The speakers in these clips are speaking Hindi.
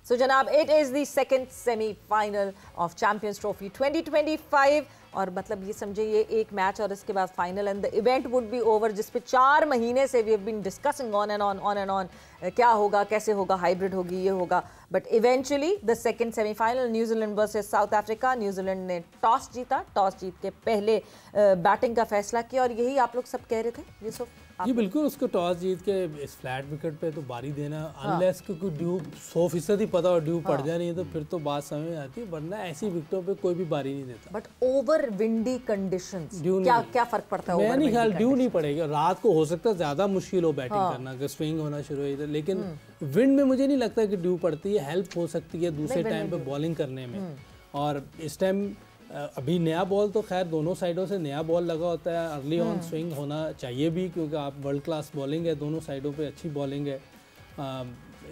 सो जनाब, it is the second semifinal of champions trophy 2025 और मतलब ये समझे ये एक मैच और इसके बाद final and the event would be over, जिस पे 4 महीने से we have been discussing on and on क्या होगा, कैसे होगा, हाइब्रिड होगी, ये होगा, but eventually the second semifinal New Zealand versus south Africa. New Zealand ने टॉस जीता, टॉस जीत के पहले बैटिंग का फैसला किया और यही आप लोग सब कह रहे थे यूसुफ। जी बिल्कुल, उसको टॉस जीत के इस फ्लैट विकेट पे तो बारी देना, अनलेस को ड्यू 100% ही पता और ड्यू पड़ जाए नहीं तो फिर तो बात समझ में आती है, वरना ऐसी विकेटों पे कोई भी बारी नहीं देता। बट ओवर विंडी कंडीशंस क्या फर्क पड़ता है? मैं नहीं ख्याल ड्यू नहीं पड़ेगा, रात को हो सकता है ज्यादा मुश्किल हो बैटिंग करना, अगर स्विंग होना शुरू हो, लेकिन विंड में मुझे नहीं लगता कि ड्यू पड़ती है, हेल्प हो सकती है दूसरे टाइम पे बॉलिंग करने में। और इस टाइम अभी नया बॉल तो खैर दोनों साइडों से नया बॉल लगा होता है, अर्ली ऑन स्विंग होना चाहिए भी, क्योंकि आप वर्ल्ड क्लास बॉलिंग है, दोनों साइडों पे अच्छी बॉलिंग है,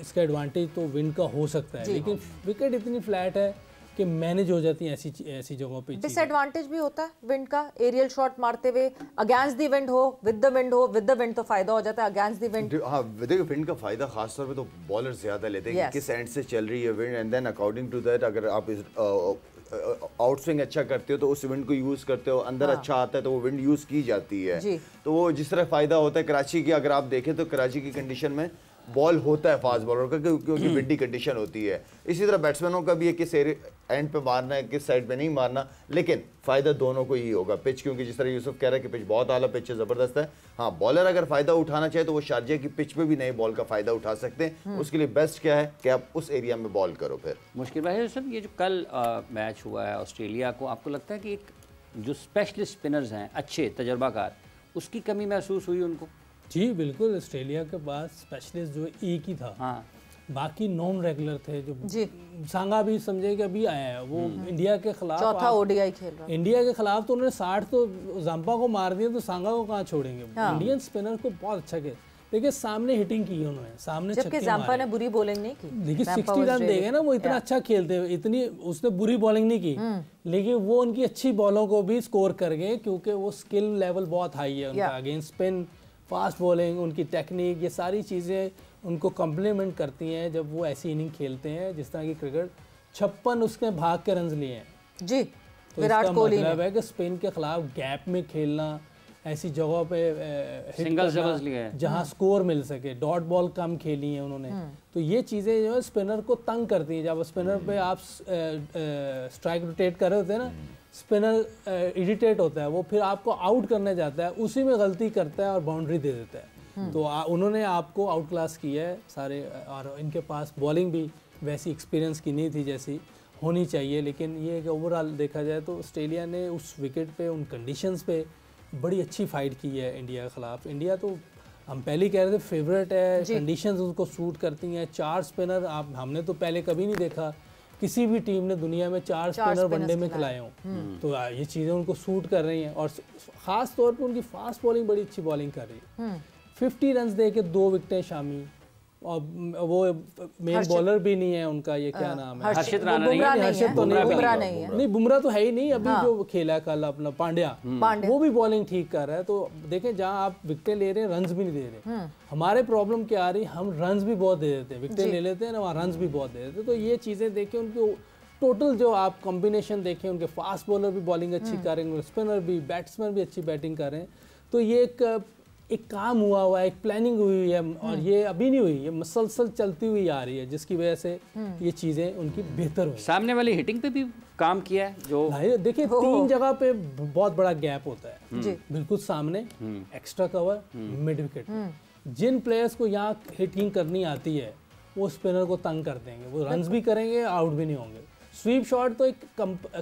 इसका एडवांटेज तो विंड का हो सकता है, लेकिन विकेट इतनी फ्लैट है कि मैनेज हो जाती है ऐसी जगहों पे। डिसएडवांटेज भी होता है विंड का, एरियल शॉट मारते हुए अगेंस्ट द विंड हो, विद द विंड तो फायदा हो जाता है, अगेंस्ट द विंड हाँ देखो विंड का फायदा खास तौर पे तो बॉलर ज्यादा लेते हैं, किस एंड से चल रही है wind, and then according to that अगर आप आउट स्विंग अच्छा करते हो तो उस विंड को यूज करते हो, अंदर अच्छा आता है तो वो विंड यूज की जाती है, तो वो जिस तरह फायदा होता है। कराची की अगर आप देखें तो कराची की कंडीशन में बॉल होता है फास्ट बॉलर का, क्योंकि विंडी कंडीशन होती है। इसी तरह बैट्समैनों का भी है किस एंड पे मारना है, किस साइड पे नहीं मारना, लेकिन फायदा दोनों को ही होगा। पिच, क्योंकि जिस तरह यूसुफ कह रहा है कि पिच बहुत आला पिच है, जबरदस्त है। हाँ, बॉलर अगर फायदा उठाना चाहे तो वो शारजा की पिच पे भी नए बॉल का फायदा उठा सकते हैं। उसके लिए बेस्ट क्या है कि आप उस एरिया में बॉल करो। फिर मुश्किल भाई यूसुफ, ये जो कल मैच हुआ है ऑस्ट्रेलिया को, आपको लगता है कि एक जो स्पेशलिस्ट स्पिनर्स हैं अच्छे तजर्बाकार, उसकी कमी महसूस हुई उनको? जी बिल्कुल, ऑस्ट्रेलिया के पास स्पेशलिस्ट जो एक ही था, हाँ, बाकी नॉन रेगुलर थे। जो सांगा भी समझे कि अभी आया है, वो इंडिया के खिलाफ चौथा ओडीआई खेल रहा है, इंडिया के खिलाफ तो उन्होंने 60 तो जंपा को मार दिया, तो सांगा को कहाँ छोड़ेंगे? इंडियन स्पिनर को बहुत अच्छा खेल, देखिए सामने हिटिंग की उन्होंने, सामने जबकि जंपा ने बुरी बॉलिंग नहीं की। देखिए 60 रन देंगे ना, वो इतना अच्छा खेलते हुए, इतनी उसने बुरी बॉलिंग नहीं की, लेकिन वो उनकी अच्छी बॉलों को भी स्कोर कर गए, क्योंकि वो स्किल लेवल बहुत हाई है उनका, अगेंस्ट स्पिन, फास्ट बॉलिंग, उनकी टेक्निक, ये सारी चीज़ें उनको कम्प्लीमेंट करती हैं जब वो ऐसी इनिंग खेलते हैं। जिस तरह की क्रिकेट 56 उसने भाग के रन लिए हैं जी, तो विराट कोहली मतलब है कि स्पिन के खिलाफ गैप में खेलना, ऐसी जगहों पे सिंगल डबल्स लिए हैं जहां स्कोर मिल सके, डॉट बॉल कम खेली है उन्होंने, तो ये चीज़ें जो है स्पिनर को तंग करती हैं। जब स्पिनर पे आप स्ट्राइक रोटेट कर रहे होते हैं ना, स्पिनर इरिटेट होता है, वो फिर आपको आउट करने जाता है, उसी में गलती करता है और बाउंड्री दे देता है। तो उन्होंने आपको आउट क्लास किया है सारे, और इनके पास बॉलिंग भी वैसी एक्सपीरियंस की नहीं थी जैसी होनी चाहिए। लेकिन ये कि ओवरऑल देखा जाए तो ऑस्ट्रेलिया ने उस विकेट पे, उन कंडीशंस पे बड़ी अच्छी फाइट की है इंडिया के खिलाफ। इंडिया तो हम पहले ही कह रहे थे फेवरेट है, कंडीशंस उनको सूट करती हैं। 4 स्पिनर हमने तो पहले कभी नहीं देखा किसी भी टीम ने दुनिया में 4 स्पिनर वनडे में खिलाए हों, तो ये चीज़ें उनको सूट कर रही हैं। और ख़ास तौर पे उनकी फास्ट बॉलिंग बड़ी अच्छी बॉलिंग कर रही है। 50 रन दे के 2 विकेटें शामी, और वो मेन बॉलर भी नहीं है उनका, ये क्या नाम है, हर्षित राणा नहीं, नहीं बुमराह तो है ही नहीं अभी, जो खेला कल अपना पांड्या, वो भी बॉलिंग ठीक कर रहा है। तो देखें जहां आप विकेटें ले रहे हैं, रन्स भी नहीं दे रहे। हमारे प्रॉब्लम क्या आ रही, हम रन्स भी बहुत दे देते हैं, विकेटें ले लेते हैं ना, वहाँ रन्स भी बहुत दे देते हैं। तो ये चीज़ें देखें, उनको टोटल जो आप कॉम्बिनेशन देखें, उनके फास्ट बॉलर भी बॉलिंग अच्छी कर रहे हैं, स्पिनर भी, बैट्समैन भी अच्छी बैटिंग कर रहे हैं। तो ये एक काम हुआ है, एक प्लानिंग हुई है, और ये अभी नहीं हुई, ये मसलसल चलती हुई आ रही है, जिसकी वजह से ये चीज़ें उनकी बेहतर हुई। सामने वाली हिटिंग पे भी काम किया है जो देखिए 3 जगह पे बहुत बड़ा गैप होता है, बिल्कुल सामने, एक्स्ट्रा कवर, मिड विकेट। जिन प्लेयर्स को यहाँ हिटिंग करनी आती है वो स्पिनर को तंग कर देंगे, वो रन्स भी करेंगे, आउट भी नहीं होंगे। स्वीप शॉट तो एक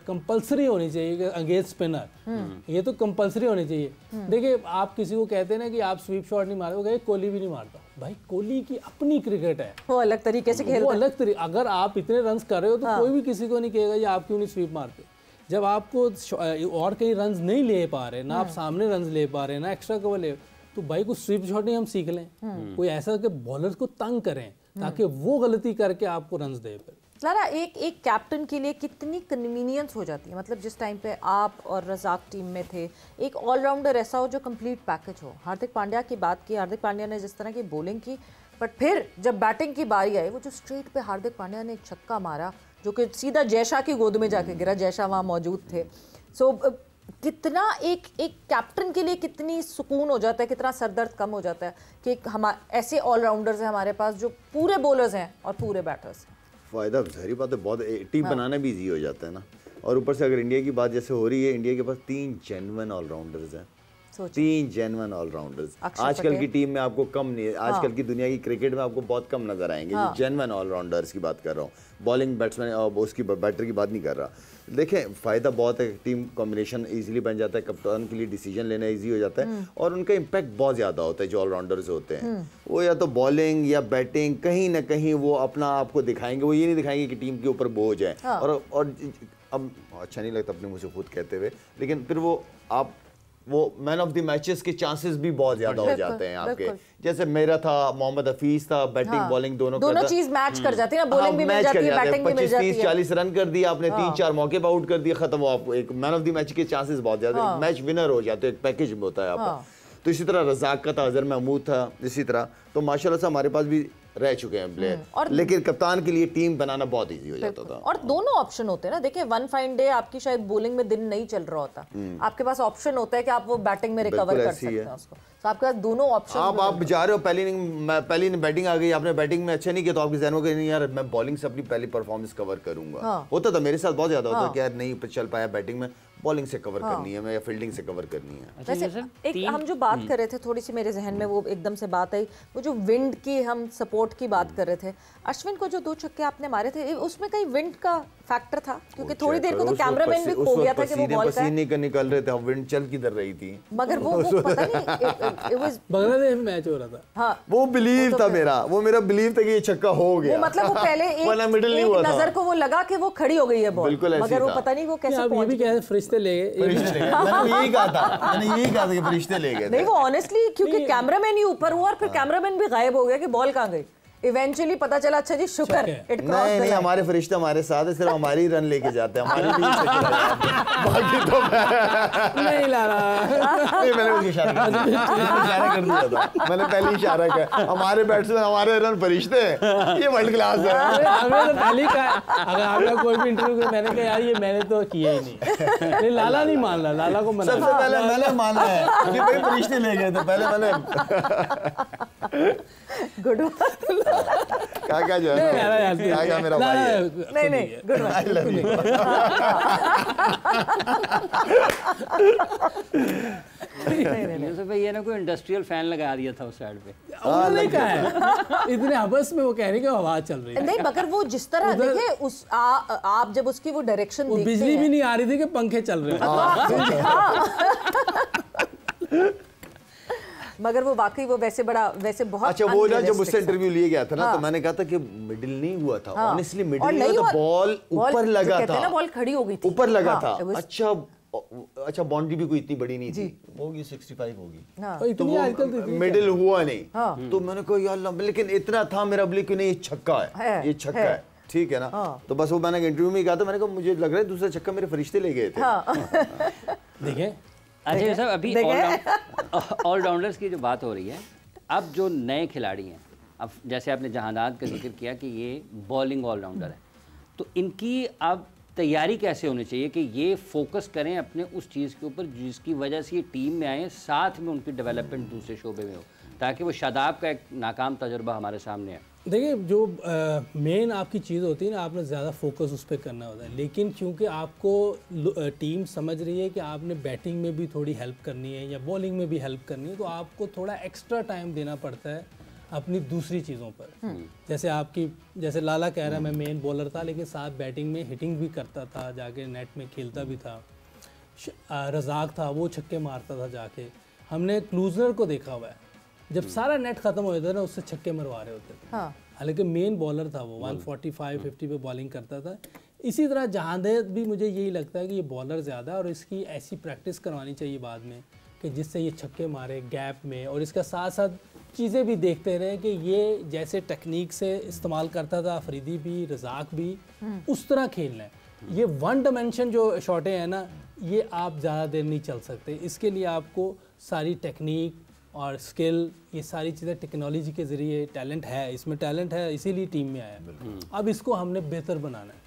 कंपलसरी होनी चाहिए अगेंस्ट स्पिनर, ये तो कंपलसरी होनी चाहिए। देखिए आप किसी को कहते हैं ना कि आप स्वीप शॉट नहीं मारोगे, कोहली भी नहीं मारता। भाई कोहली की अपनी क्रिकेट है, वो अलग तरीके से खेलता है, वो अलग तरीके। अगर आप इतने रन्स कर रहे हो तो कोई भी किसी को नहीं कहेगा ये आप क्यों नहीं स्वीप मारते। जब आपको और कहीं रन्स नहीं ले पा रहे ना, आप सामने रन्स ले पा रहे ना एक्स्ट्रा कवर ले, तो भाई को स्वीप शॉट नहीं हम सीख लें, कोई ऐसा कि बॉलर को तंग करें ताकि वो गलती करके आपको रन्स दे। लारा, एक कैप्टन के लिए कितनी कन्वीनियंस हो जाती है, मतलब जिस टाइम पे आप और रज़ाक टीम में थे, एक ऑलराउंडर ऐसा हो जो कंप्लीट पैकेज हो। हार्दिक पांड्या की बात की, हार्दिक पांड्या ने जिस तरह की बॉलिंग की, बट फिर जब बैटिंग की बारी आई, वो जो स्ट्रेट पे हार्दिक पांड्या ने एक छक्का मारा जो कि सीधा जयशा की गोद में जाके गिरा, जयशा वहाँ मौजूद थे। सो कितना एक कैप्टन के लिए कितनी सुकून हो जाता है, कितना सरदर्द कम हो जाता है कि हम ऐसे ऑलराउंडर्स हैं हमारे पास जो पूरे बॉलर्स हैं और पूरे बैटर्स हैं। फ़ायदा ज़ाहिर बात है, बहुत टीम बनाना भी ईजी हो जाता है ना। और ऊपर से अगर इंडिया की बात जैसे हो रही है, इंडिया के पास 3 जेन्युइन ऑलराउंडर्स हैं, 3 जेन्युइन ऑलराउंडर। आजकल की टीम में आपको कम नहीं है, आजकल की दुनिया की क्रिकेट में आपको बहुत कम नजर आएंगे जो जेन्युइन ऑलराउंडर्स की बात कर रहा हूँ। बॉलिंग बैट्समैन उसकी बैटर की बात नहीं कर रहा। देखें फ़ायदा बहुत है, टीम कॉम्बिनेशन इजीली बन जाता है, कप्तान के लिए डिसीजन लेना इजी हो जाता है और उनका इम्पैक्ट बहुत ज़्यादा होता है। जो ऑलराउंडर्स होते हैं वो या तो बॉलिंग या बैटिंग कहीं ना कहीं वो अपना आपको दिखाएंगे, वो ये नहीं दिखाएंगे कि टीम के ऊपर बोझ है। और अब अच्छा नहीं लगता अपने मुझे खुद कहते हुए, लेकिन फिर वो मैन ऑफ द मैचेस के चांसेस भी बहुत ज्यादा हो जाते हैं आपके। जैसे मेरा था, मोहम्मद हफीज था, बैटिंग बॉलिंग दोनों चीज मैच कर जाती है ना, बॉलिंग भी मिल जाती है, बैटिंग भी मिल जाती है। 25-30-40 रन कर दिया आपने, 3-4 मौके पर आउट कर दिया, खत्म हो। आपको एक मैन ऑफ द मैच के चांसेस बहुत ज्यादा, मैच विनर हो जाते हैं, एक पैकेज में होता है आपका। तो इसी तरह रजाक का था, अजहर महमूद था, इसी तरह तो माशाल्लाह से हमारे पास भी रह चुके हैं प्लेयर। लेकिन कप्तान के लिए टीम बनाना बहुत इजी हो जाता था। और दोनों ऑप्शन होते हैं ना, देखिए वन फाइन डे आपकी शायद बॉलिंग में दिन नहीं चल रहा होता, आपके पास ऑप्शन होता है कि आप वो बैटिंग में रिकवर कर सकते हैं उसको। तो आपके पास दोनों ऑप्शन। आप जा रहे हो, पहली बैटिंग आ गई, आपने बैटिंग में अच्छा नहीं किया तो आपके जहन में नहीं यार मैं बॉलिंग से अपनी पहली परफॉर्मेंस कवर करूंगा। होता था मेरे साथ बहुत ज्यादा होता कि यार नहीं चल पाया बैटिंग में, बॉलिंग से कवर करनी है या फील्डिंग से कवर करनी है। वैसे एक हम जो बात कर रहे थे, थोड़ी सी मेरे जहन में वो एकदम से बात आई, वो जो विंड की हम सपोर्ट की बात कर रहे थे। अश्विन को जो 2 छक्के आपने मारे थे, उसमें कहीं विंड का फैक्टर था? क्योंकि थोड़ी देर को तो कैमरामैन भी खो गया था कि वो बॉल का पसीने का निकल रहे थे, विंड चल किधर रही थी, मगर वो पता नहीं बांग्लादेश में मैच हो रहा था। हाँ, वो बिलीव था मेरा, वो मेरा बिलीव था कि ये छक्का हो गया। मतलब वो पहले एक नजर को वो लगा कि वो क्योंकि हो गई है बॉल, मगर वो पता नहीं वो कैसे पहुंच गई। फरिश्ते ले गए, मैंने यही कहा था कि फरिश्ते ले गए। नहीं, वो ऑनेस्टली क्योंकि कैमरामैन ही ऊपर हुआ और फिर कैमरामैन भी गायब हो गया कि बॉल कहाँ गई। इवेंचुअली पता चला अच्छा जी शुक्र इट क्रॉस। नहीं, हमारे फरिश्ते हमारे साथ है, सिर्फ हमारी रन लेके जाते हैं, हमारी टीम से बाकी तो नहीं ला रहा। नहीं, मैंने उसको इशारा कर दिया था, मैंने पहले इशारा किया, हमारे बैट्समैन हमारे रन फरिश्ते हैं, ये वर्ल्ड क्लास है। हमें तो पहले का अगर आपने कोई भी इंटरव्यू किया, मैंने कहा यार ये मैंने तो किया ही नहीं। लाला नहीं मान रहा, लाला को मना। सबसे पहले मैंने माना है कि भाई फरिश्ते ले गए थे, पहले मैंने गुड क्या जो है क्या मेरा भाई है। नहीं good I love you. Yusuf भाई ये ना कोई इंडस्ट्रियल फैन लगा दिया था उस साइड पे। उन्होंने कहा है इतने हबस में, वो कह रहे कि हवा चल रही है। नहीं, मगर वो जिस तरह देखिए उस आप जब उसकी वो डायरेक्शन देखते हैं, बिजली भी नहीं आ रही थी कि पंखे चल रहे हैं। मगर वो वाकई वो वैसे बहुत अच्छा, वो ना जब उससे इंटरव्यू लिया गया था ना, तो मैंने कहा था कि मिडिल नहीं हुआ था, ऑनेस्टली मिडिल नहीं हुआ था, बॉल ऊपर लगा था ना, बॉल खड़ी हो गई थी, ऊपर लगा था। अच्छा बाउंड्री भी कोई इतनी बड़ी नहीं थी, होगी 65 होगी, तो वो मिडिल हुआ नहीं। तो मैंने कहा यार, लेकिन इतना था मेरा बिलीव कि नहीं ये छक्का है, ये छक्का है, ठीक है ना। तो बस वो मैंने इंटरव्यू में कहा था, मैंने कहा मुझे लग रहा है दूसरा छक्का मेरे फरिश्ते ले गए थे। देखें अच्छा सर, अभी ऑलराउंडर्स की जो बात हो रही है, अब जो नए खिलाड़ी हैं, अब जैसे आपने जहानात का जिक्र किया कि ये बॉलिंग ऑलराउंडर है, तो इनकी अब तैयारी कैसे होनी चाहिए कि ये फोकस करें अपने उस चीज़ के ऊपर जिसकी वजह से ये टीम में आए, साथ में उनकी डेवलपमेंट दूसरे शोबे में हो, ताकि वो शादाब का एक नाकाम तजुर्बा हमारे सामने है। देखिए जो मेन आपकी चीज़ होती है ना, आपने ज़्यादा फोकस उस पर करना होता है, लेकिन क्योंकि आपको टीम समझ रही है कि आपने बैटिंग में भी थोड़ी हेल्प करनी है या बॉलिंग में भी हेल्प करनी है, तो आपको थोड़ा एक्स्ट्रा टाइम देना पड़ता है अपनी दूसरी चीज़ों पर। जैसे लाला कह रहा है मैं मेन बॉलर था, लेकिन साथ बैटिंग में हिटिंग भी करता था, जाके नेट में खेलता भी था। रजाक था, वो छक्के मारता था जाके। हमने क्लूजनर को देखा हुआ है, जब सारा नेट खत्म हो जाता था ना, उससे छक्के मरवा रहे होते थे। हालांकि मेन बॉलर था वो, 145-50 पे बॉलिंग करता था। इसी तरह जहांदेद भी मुझे यही लगता है कि ये बॉलर ज़्यादा है और इसकी ऐसी प्रैक्टिस करवानी चाहिए बाद में कि जिससे ये छक्के मारे गैप में, और इसका साथ साथ चीज़ें भी देखते रहे कि ये जैसे टेक्निक से इस्तेमाल करता था अफरीदी भी, रजाक भी, उस तरह खेलना है। ये वन डायमेंशन जो शॉटें हैं ना, ये आप ज़्यादा देर नहीं चल सकते। इसके लिए आपको सारी टेक्निक और स्किल, ये सारी चीज़ें टेक्नोलॉजी के ज़रिए टैलेंट है, इसमें टैलेंट है इसीलिए टीम में आया। अब इसको हमने बेहतर बनाना है।